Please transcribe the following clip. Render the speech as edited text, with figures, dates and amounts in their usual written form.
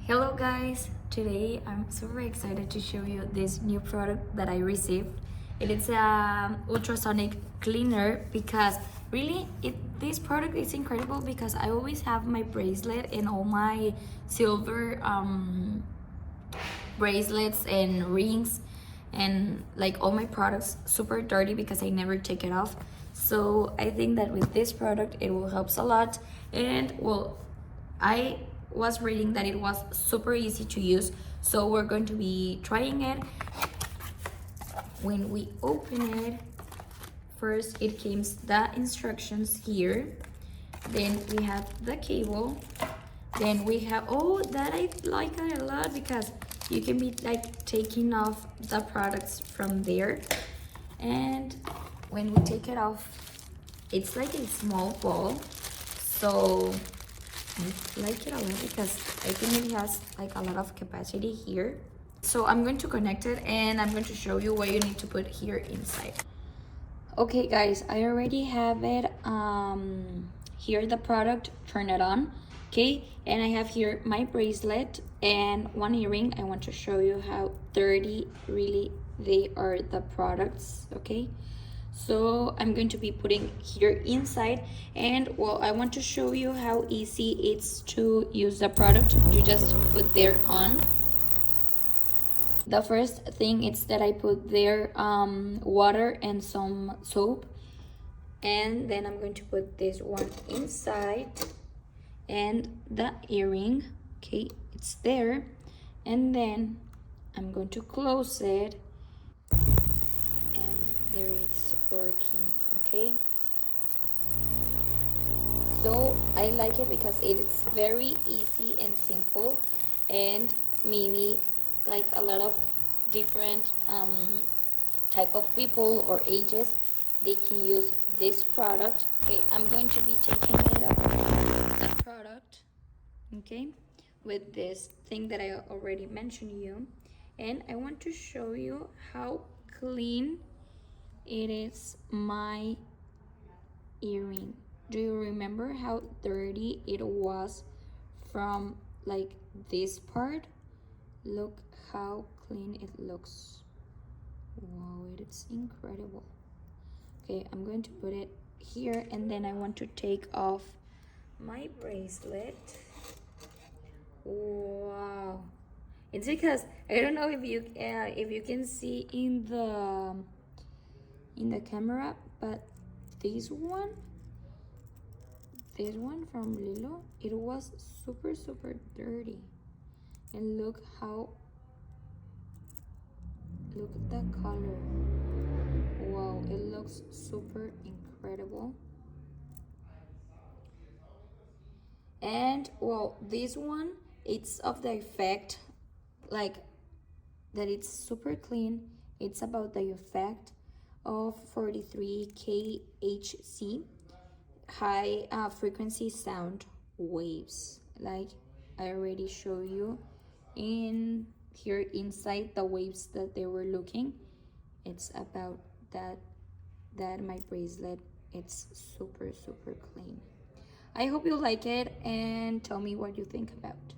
Hello guys, today I'm super excited to show you this new product that I received. It is a ultrasonic cleaner because really this product is incredible because I always have my bracelet and all my silver bracelets and rings and like all my products super dirty because I never take it off. So I think that with this product it will help a lot. And well, I was reading that it was super easy to use, so we're going to be trying it. When we open it, first it comes the instructions here, then we have the cable, then we have, oh, that I like it a lot because you can be like taking off the products from there. And when we take it off, it's like a small ball, so I like it a lot because I think it has like a lot of capacity here. So I'm going to connect it and I'm going to show you what you need to put here inside. Okay guys, I already have it here, the product. Turn it on. Okay, and I have here my bracelet and one earring. I want to show you how dirty really they are, the products. Okay, so I'm going to be putting here inside, and well, I want to show you how easy it's to use the product. You just put there on. The first thing is that I put there water and some soap, and then I'm going to put this one inside and the earring. Okay, it's there, and then I'm going to close it, and there it's working. Okay, so I like it because it is very easy and simple, and maybe like a lot of different type of people or ages, they can use this product. Okay, I'm going to be taking it up the product, okay, with this thing that I already mentioned you, and I want to show you how clean it is. My earring, do you remember how dirty it was from like this part? Look how clean it looks. Wow, it's incredible. Okay, I'm going to put it here, and then I want to take off my bracelet. Wow, it's because I don't know if you can see in the camera, but this one from Lilo, it was super dirty, and look at the color. Wow, it looks super incredible. And well, this one, it's of the effect like that it's super clean. It's about the effect of 43 kHz, high frequency sound waves, like I already show you in here inside the waves that they were looking. It's about that my bracelet, it's super clean. I hope you like it and tell me what you think about.